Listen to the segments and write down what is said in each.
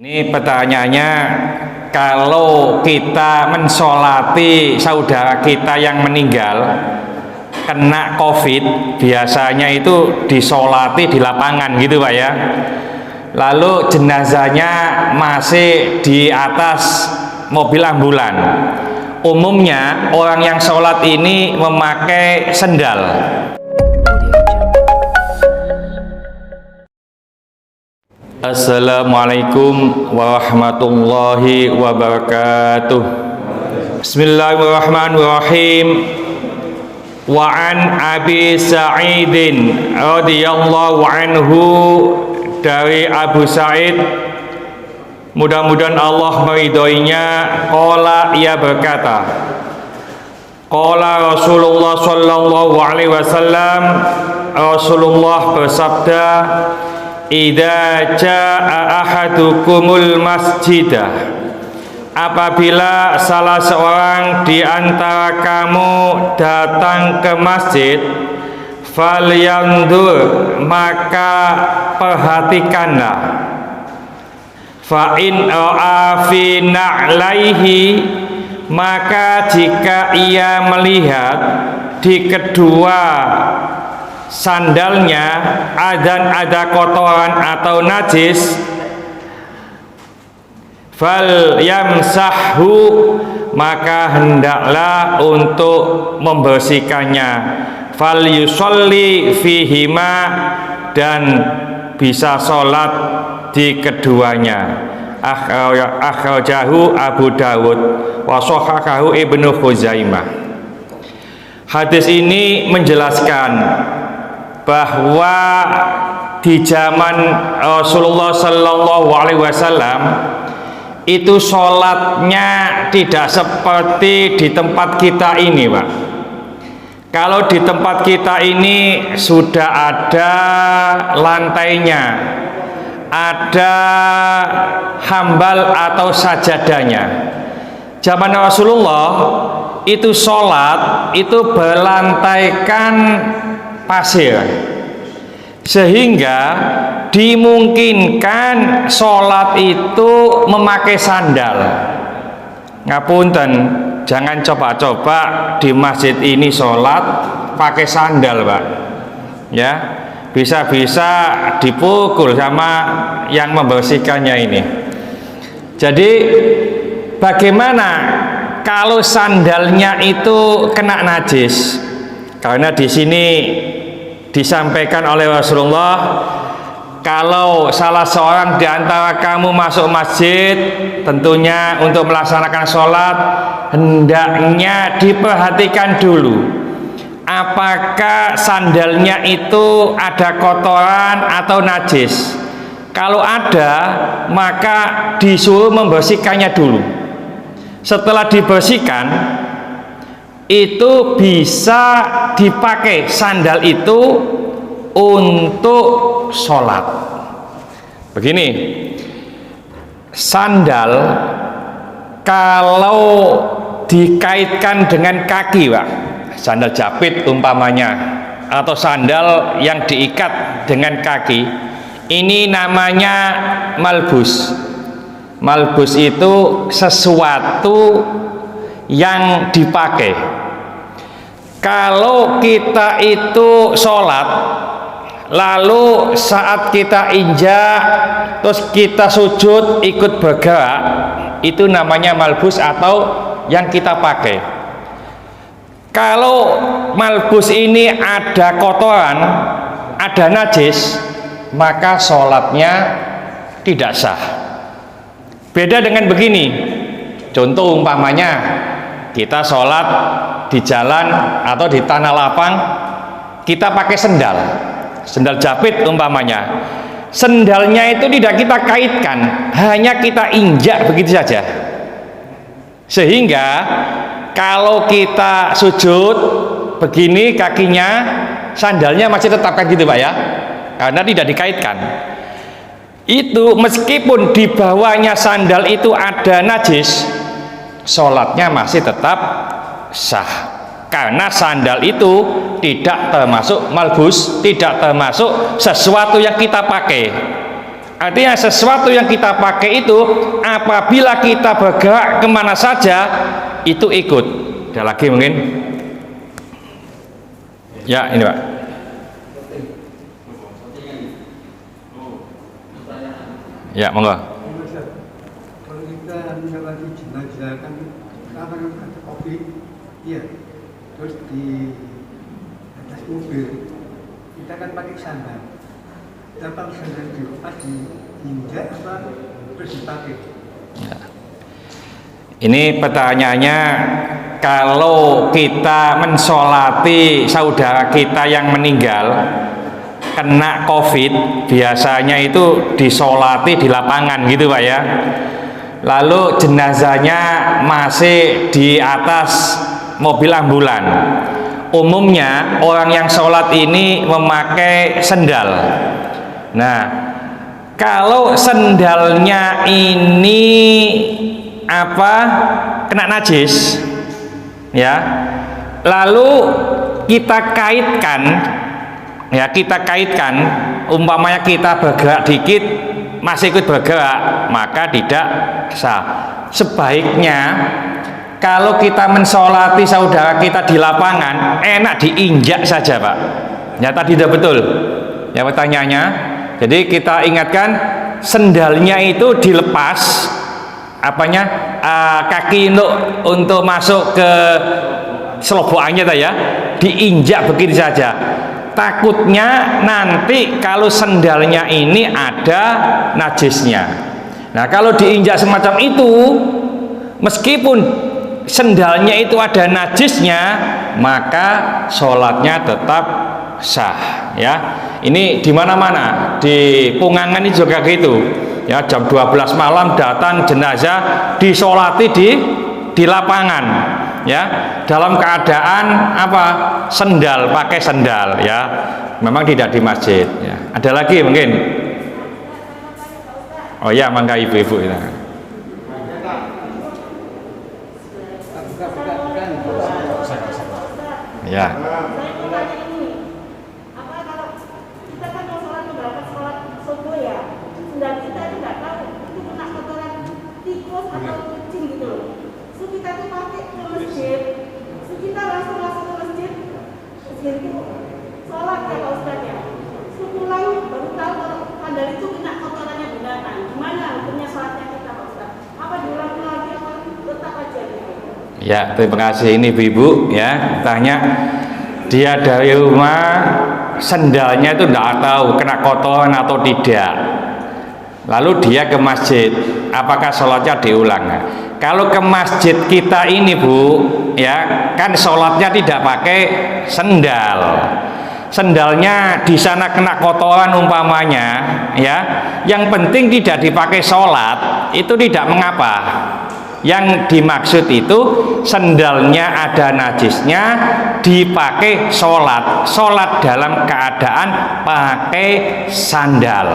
Ini pertanyaannya, kalau kita mensolati saudara kita yang meninggal kena COVID, biasanya itu disolati di lapangan gitu Pak ya. Lalu jenazahnya masih di atas mobil ambulan. Umumnya orang yang sholat ini memakai sendal. Assalamualaikum warahmatullahi wabarakatuh. Bismillahirrahmanirrahim. Wa an Abi Sa'idin radhiyallahu anhu, dari Abu Sa'id, mudah-mudahan Allah meridhoinya, qala, ia berkata, qala Rasulullah sallallahu alaihi wasallam, Rasulullah bersabda, idza jaa ahadukumul masjidah, apabila salah seorang di antara kamu datang ke masjid, falyandur, maka perhatikanlah, fa in ra'a fi na'laihi, maka jika ia melihat di kedua sandalnya ada kotoran atau najis, fal yamsahhu, maka hendaklah untuk membersihkannya, fal yusolli fihima, dan bisa sholat di keduanya. Akhrajahu Abu Dawud wa shahhahahu Ibnu Khuzaimah. Hadis ini menjelaskan bahwa di zaman Rasulullah Sallallahu Alaihi Wasallam itu sholatnya tidak seperti di tempat kita ini, Pak. Kalau di tempat kita ini sudah ada lantainya, ada hambal atau sajadahnya. Zaman Rasulullah itu sholat itu berlantaikan pasir, sehingga dimungkinkan sholat itu memakai sandal. Ngapunten, jangan coba-coba di masjid ini sholat pakai sandal, Pak. Ya, bisa-bisa dipukul sama yang membersihkannya ini. Jadi bagaimana kalau sandalnya itu kena najis? Karena di sini disampaikan oleh Rasulullah, kalau salah seorang di antara kamu masuk masjid, tentunya untuk melaksanakan sholat, hendaknya diperhatikan dulu apakah sandalnya itu ada kotoran atau najis. Kalau ada, maka disuruh membersihkannya dulu. Setelah dibersihkan, itu bisa dipakai sandal itu untuk sholat. Begini, sandal kalau dikaitkan dengan kaki, Pak, sandal japit umpamanya, atau sandal yang diikat dengan kaki, ini namanya malbus. Malbus itu sesuatu yang dipakai. Kalau kita itu sholat, lalu saat kita injak terus kita sujud ikut bergerak, itu namanya malbus atau yang kita pakai. Kalau malbus ini ada kotoran, ada najis, maka sholatnya tidak sah. Beda dengan begini, contoh umpamanya kita sholat di jalan atau di tanah lapang, kita pakai sendal, sendal japit umpamanya. Sendalnya itu tidak kita kaitkan, hanya kita injak begitu saja. Sehingga kalau kita sujud begini kakinya, sandalnya masih tetap kayak gitu, Pak ya, karena tidak dikaitkan. Itu meskipun di bawahnya sandal itu ada najis, sholatnya masih tetap sah, karena sandal itu tidak termasuk malbus, tidak termasuk sesuatu yang kita pakai. Artinya sesuatu yang kita pakai itu apabila kita bergerak kemana saja itu ikut. Ada lagi mungkin? Ya ini Pak. Ya monggo. Kalau kita melewati jenazah kan apa namanya kopi, iya, terus di atas mobil kita kan pakai sandal. Dapat sandal dilepas diinjak apa terus dipakai? Ya. Ini pertanyaannya, kalau kita mensolati saudara kita yang meninggal kena COVID, biasanya itu disolati di lapangan gitu Pak ya. Lalu jenazahnya masih di atas mobil ambulan. Umumnya orang yang sholat ini memakai sendal. Nah, kalau sendalnya ini kena najis, ya, lalu kita kaitkan, umpamanya kita bergerak dikit masih ikut bergerak, maka tidak sah. Sebaiknya kalau kita mensolati saudara kita di lapangan, enak diinjak saja Pak. Ya tadi tidak betul ya pertanyaannya. Jadi kita ingatkan, sendalnya itu dilepas, kaki untuk masuk ke selobokannya ya, diinjak begitu saja. Takutnya nanti kalau sendalnya ini ada najisnya. Nah kalau diinjak semacam itu, meskipun sendalnya itu ada najisnya, maka sholatnya tetap sah ya. Ini di mana-mana, di Pungangan ini juga gitu ya, jam 12 malam datang jenazah disolati di lapangan ya, dalam keadaan sendal, pakai sendal ya, memang tidak di masjid ya. Ada lagi mungkin? Oh ya, mangga ibu-ibu ya. Ya. Sholat ya Pak Ustadz ya, pulang baru tahu kalau sandal itu kena kotorannya beneran. Gimana hukumnya sholatnya kita Pak Ustadz? Apa diulangi lagi apa tetap aja gitu? Ya terima kasih. Ini ibu ya tanya, dia dari rumah sendalnya itu tidak tahu kena kotoran atau tidak, lalu dia ke masjid, apakah sholatnya diulang? Kalau ke masjid kita ini Bu ya, kan sholatnya tidak pakai sendal, sendalnya di sana kena kotoran umpamanya ya, yang penting tidak dipakai sholat itu tidak mengapa. Yang dimaksud itu sendalnya ada najisnya dipakai sholat, sholat dalam keadaan pakai sandal,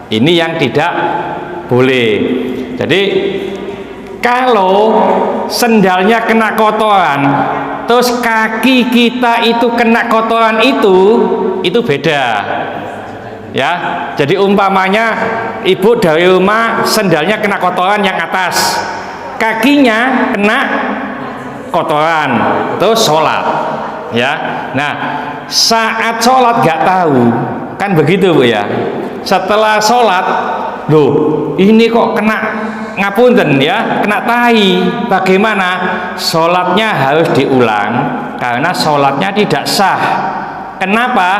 ini yang tidak boleh. Jadi kalau sendalnya kena kotoran terus kaki kita itu kena kotoran itu beda ya. Jadi umpamanya ibu dari rumah sendalnya kena kotoran yang atas, kakinya kena kotoran terus sholat ya. Nah saat sholat gak tahu kan begitu Bu ya, setelah sholat loh ini kok kena ngapunten ya, kena tai, bagaimana? Sholatnya harus diulang karena sholatnya tidak sah. Kenapa?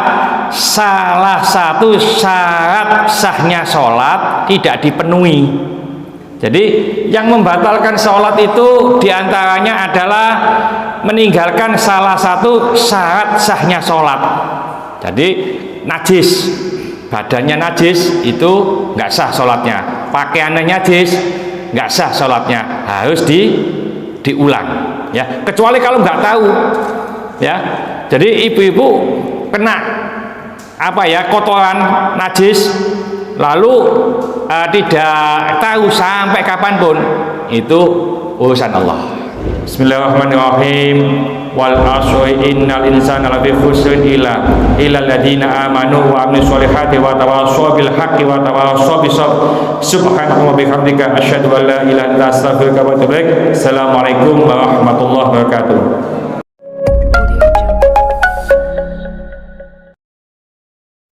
Salah satu syarat sahnya sholat tidak dipenuhi. Jadi yang membatalkan sholat itu diantaranya adalah meninggalkan salah satu syarat sahnya sholat. Jadi najis, badannya najis itu nggak sah sholatnya, pakaiannya najis nggak sah sholatnya, harus diulang ya, kecuali kalau nggak tahu ya. Jadi ibu-ibu kena kotoran najis lalu tidak tahu sampai kapanpun, itu urusan Allah. Bismillahirrahmanirrahim. wal asri innal insana lafi khusrin illa alladziina amanu wa amilus solihati wa tawassaw bil haqqi wa tawassaw bis sabr. Subhanaka wa bihamdika asyhadu an la ilaha illa anta astaghfiruka wa atubu ilaik. Assalamualaikum warahmatullahi wabarakatuh.